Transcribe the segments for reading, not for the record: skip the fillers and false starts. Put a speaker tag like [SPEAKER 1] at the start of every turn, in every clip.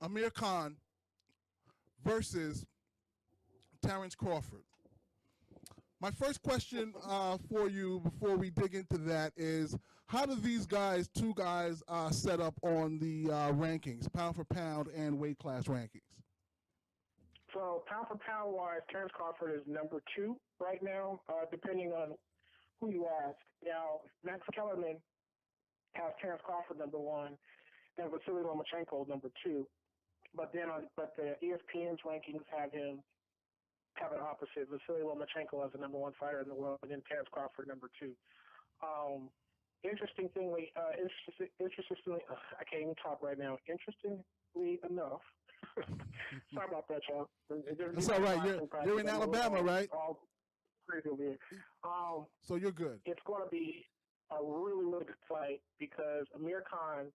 [SPEAKER 1] Amir Khan versus Terence Crawford. My first question for you before we dig into that is, how do these two guys set up on the rankings, pound for pound and weight class rankings?
[SPEAKER 2] So pound for pound wise, Terence Crawford is number 2 right now, depending on who you ask. Now, Max Kellerman has Terence Crawford number 1 and Vasily Lomachenko number 2. But the ESPN's rankings have it opposite. Vasily Lomachenko as the number 1 fighter in the world, and then Terence Crawford number 2. Interestingly, I can't even talk right now. Interestingly enough, sorry about that, y'all.
[SPEAKER 1] That's all right. You're in Alabama, right?
[SPEAKER 2] Crazy weird.
[SPEAKER 1] So you're good.
[SPEAKER 2] It's going to be a really, really good fight because Amir Khan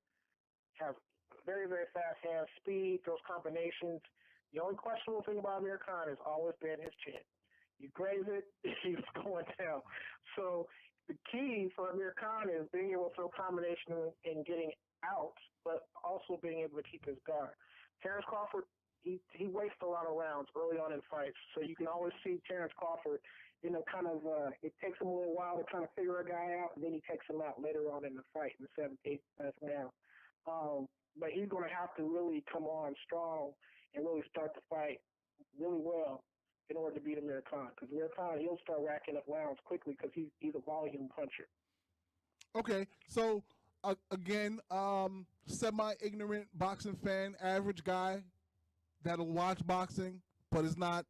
[SPEAKER 2] has very, very fast hands, speed, those combinations. The only questionable thing about Amir Khan has always been his chin. You graze it, he's going down. So the key for Amir Khan is being able to throw combination and getting out, but also being able to keep his guard. Terence Crawford, he wastes a lot of rounds early on in fights, so you can always see Terence Crawford, it takes him a little while to kind of figure a guy out, and then he takes him out later on in the fight in the 7th, 8th, 9th round. But he's going to have to really come on strong and really start the fight really well in order to beat Amir Khan. Because Amir Khan, he'll start racking up rounds quickly because he's a volume puncher.
[SPEAKER 1] Okay, so again, semi-ignorant boxing fan, average guy that'll watch boxing but is not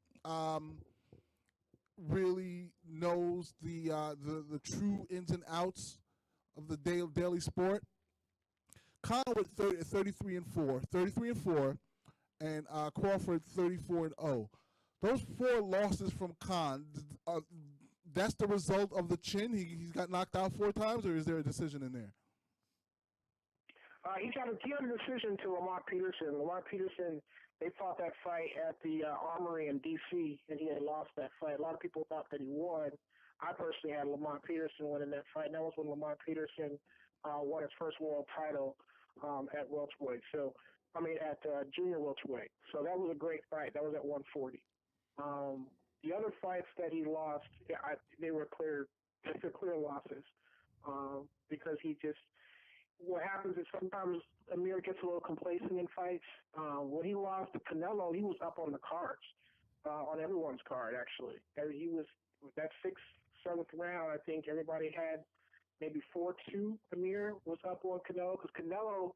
[SPEAKER 1] really knows the true ins and outs of the daily sport. Khan with 33-4, and Crawford 34-0. Those 4 losses from Khan, that's the result of the chin. He's got knocked out 4 times, or is there a decision in there?
[SPEAKER 2] He had a decision to Lamont Peterson. Lamont Peterson, they fought that fight at the Armory in D.C., and he had lost that fight. A lot of people thought that he won. I personally had Lamont Peterson winning that fight, and that was when Lamont Peterson won his first world title at welterweight. So, at junior welterweight. So that was a great fight. That was at 140. The other fights that he lost, they were clear losses because what happens is sometimes Amir gets a little complacent in fights. When he lost to Canelo, he was up on the cards, on everyone's card, actually. He was, that 6th, 7th round, I think everybody had maybe 4-2. Amir was up on Canelo because Canelo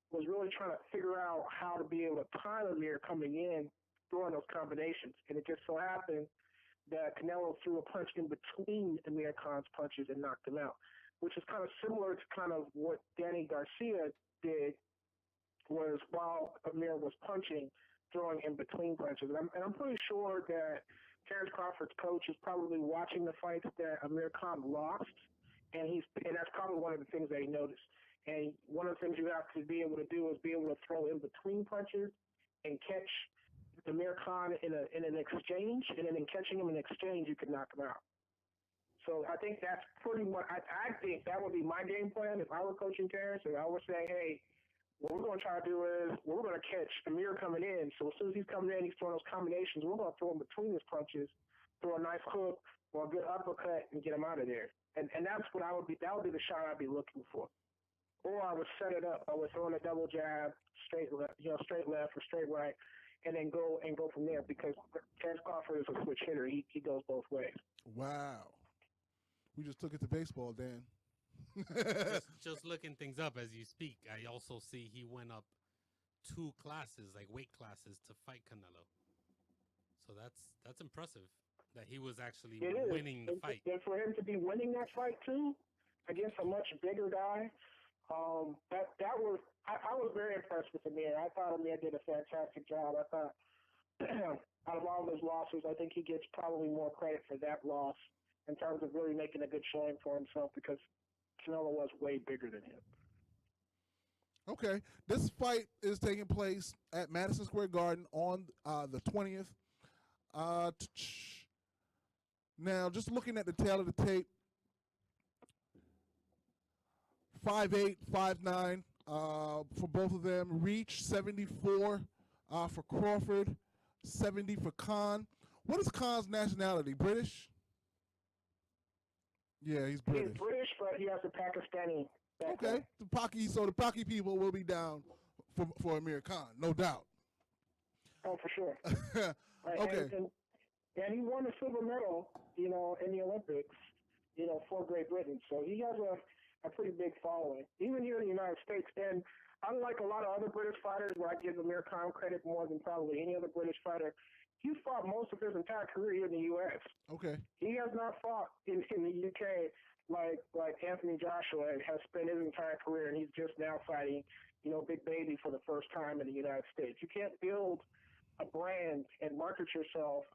[SPEAKER 2] was really trying to figure out how to be able to time Amir coming in, throwing those combinations. And it just so happened that Canelo threw a punch in between Amir Khan's punches and knocked him out, which is kind of similar to kind of what Danny Garcia did, was while Amir was punching, throwing in between punches. And I'm pretty sure that Terence Crawford's coach is probably watching the fights that Amir Khan lost, and that's probably one of the things that he noticed. And one of the things you have to be able to do is be able to throw in between punches and catch Amir Khan in an exchange, and then in catching him in exchange, you can knock him out. So I think that's pretty much, I think that would be my game plan if I were coaching Terence, and I would say, hey, what we're going to try to do is we're going to catch Amir coming in. So as soon as he's coming in, he's throwing those combinations, we're going to throw him between his punches, throw a nice hook or a good uppercut and get him out of there. And that's what that would be the shot I'd be looking for. Or I would set it up. I would throw in a double jab, straight left or straight right, and then go from there, because Terence Crawford is a switch hitter. He goes both ways.
[SPEAKER 1] Wow. We just took it to baseball, Dan.
[SPEAKER 3] just looking things up as you speak, I also see he went up 2 classes, like weight classes, to fight Canelo. So that's impressive that he was actually winning the fight.
[SPEAKER 2] And for him to be winning that fight too against a much bigger guy, I was very impressed with Amir. I thought Amir did a fantastic job. I thought out of all those losses, I think he gets probably more credit for that loss in terms of really making a good showing for himself, because Canelo was way bigger than him.
[SPEAKER 1] Okay, this fight is taking place at Madison Square Garden on the 20th. Now, just looking at the tail of the tape, 5'8", 5'9", for both of them. Reach 74 for Crawford, 70 for Khan. What is Khan's nationality? British? Yeah, he's British.
[SPEAKER 2] He's British, but he has a Pakistani background.
[SPEAKER 1] Okay, so the Paki people will be down for Amir Khan, no doubt.
[SPEAKER 2] Oh, for sure. Right,
[SPEAKER 1] okay.
[SPEAKER 2] And he won a silver medal, in the Olympics, for Great Britain. So he has a pretty big following, even here in the United States. And unlike a lot of other British fighters, where I give Amir Khan credit more than probably any other British fighter, he fought most of his entire career here in the U.S.
[SPEAKER 1] Okay.
[SPEAKER 2] He has not fought in the U.K. like Anthony Joshua has spent his entire career, and he's just now fighting, Big Baby for the first time in the United States. You can't build a brand and market yourself,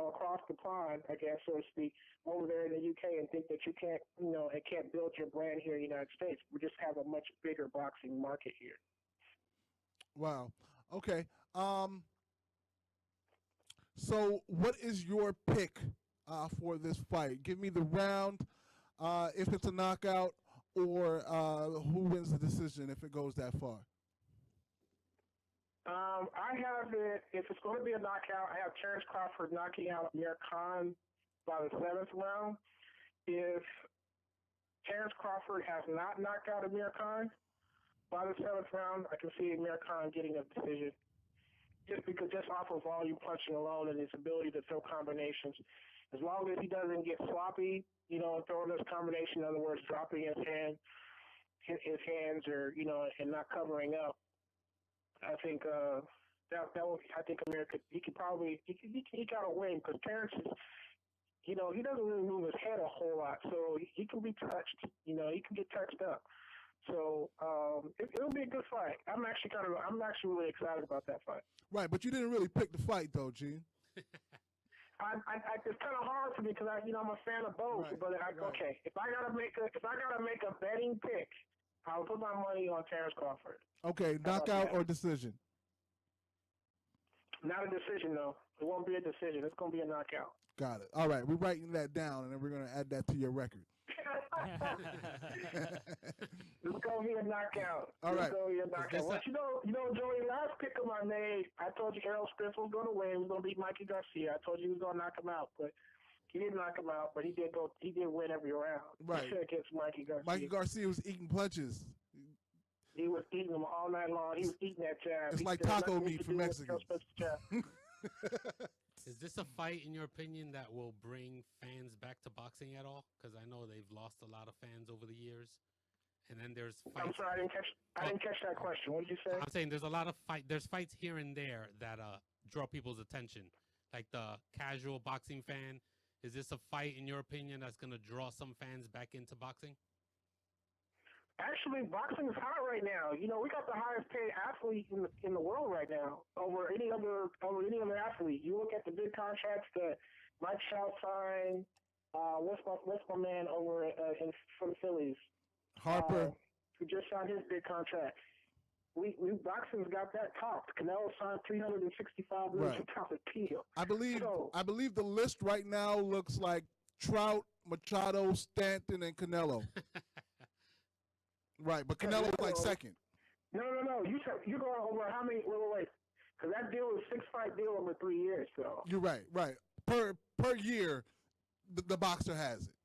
[SPEAKER 2] across the pond, I guess, so to speak, over there in the UK, and think that you can't, and can't build your brand here in the United States. We just have a much bigger boxing market here.
[SPEAKER 1] Wow. Okay. So what is your pick for this fight? Give me the round, if it's a knockout, or who wins the decision if it goes that far.
[SPEAKER 2] I have it, if it's going to be a knockout, I have Terence Crawford knocking out Amir Khan by the 7th round. If Terence Crawford has not knocked out Amir Khan by the 7th round, I can see Amir Khan getting a decision. Just off of volume punching alone and his ability to throw combinations. As long as he doesn't get sloppy, and throwing this combination, in other words, dropping his hands or, and not covering up, I think I think Amir he got a win, because Terence is, he doesn't really move his head a whole lot, so he can be touched. He can get touched up. So it'll be a good fight. I'm actually really excited about that fight.
[SPEAKER 1] Right, but you didn't really pick the fight though, Gene.
[SPEAKER 2] It's kind of hard for me because I'm a fan of both.
[SPEAKER 1] Right,
[SPEAKER 2] but okay, if I gotta make a betting pick, I'll put my money on Terence Crawford.
[SPEAKER 1] Okay, knockout or decision?
[SPEAKER 2] Not a decision, though. It won't be a decision. It's going to be a knockout.
[SPEAKER 1] Got it. All right, we're writing that down, and then we're going to add that to your record.
[SPEAKER 2] It's going to be a knockout.
[SPEAKER 1] All right.
[SPEAKER 2] It's going to be a knockout. Well, Joey, last pick of I made, I told you Errol Spence was going to win. He was going to beat Mikey Garcia. I told you he was going to knock him out, but he didn't knock him out, but he did win every round.
[SPEAKER 1] Right.
[SPEAKER 2] Against Mikey Garcia.
[SPEAKER 1] Mikey Garcia was eating punches.
[SPEAKER 2] He was eating them all night long. He was eating that jab.
[SPEAKER 1] It's like taco meat from Mexico.
[SPEAKER 3] Is this a fight, in your opinion, that will bring fans back to boxing at all? Because I know they've lost a lot of fans over the years. And then there's fights.
[SPEAKER 2] I'm sorry, I didn't catch that question. What did you say?
[SPEAKER 3] I'm saying there's a lot of there's fights here and there that draw people's attention. Like the casual boxing fan. Is this a fight, in your opinion, that's going to draw some fans back into boxing?
[SPEAKER 2] Actually, boxing is hot right now. We got the highest paid athlete in the world right now over any other athlete. You look at the big contracts that Mike Shaw signed. What's my man over for the Phillies?
[SPEAKER 1] Harper.
[SPEAKER 2] Who just signed his big contract. We boxing's got that topped. Canelo signed $365 million top of deal.
[SPEAKER 1] I believe the list right now looks like Trout, Machado, Stanton, and Canelo. Right, but Canelo was like second.
[SPEAKER 2] No. You're going over how many? Wait. Because that deal is 6-fight deal over 3 years. So
[SPEAKER 1] you're right. Per year, the boxer has it.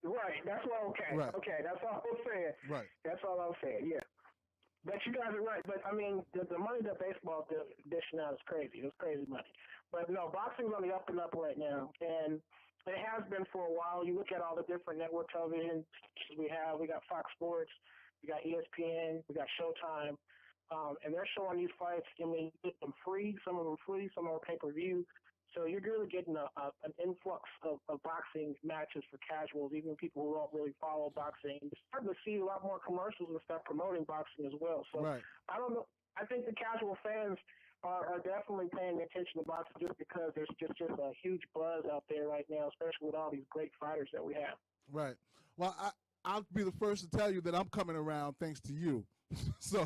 [SPEAKER 2] Right. That's all. Okay.
[SPEAKER 1] Right.
[SPEAKER 2] Okay. That's all I'm saying.
[SPEAKER 1] Right.
[SPEAKER 2] That's all I'm saying. Yeah. But you guys are right. But I mean, the money that baseball dishing out is crazy. It's crazy money. But no, boxing's on the up and up right now, and it has been for a while. You look at all the different network television we have. We got Fox Sports, we got ESPN, we got Showtime, and they're showing these fights. I mean, you get them free. Some of them free. Some are pay-per-view. So you're really getting an influx of boxing matches for casuals, even people who don't really follow boxing. You're starting to see a lot more commercials and stuff promoting boxing as well. So I don't know. I think the casual fans are definitely paying attention to boxing just because there's just a huge buzz out there right now, especially with all these great fighters that we have.
[SPEAKER 1] Right. Well, I'll be the first to tell you that I'm coming around thanks to you. So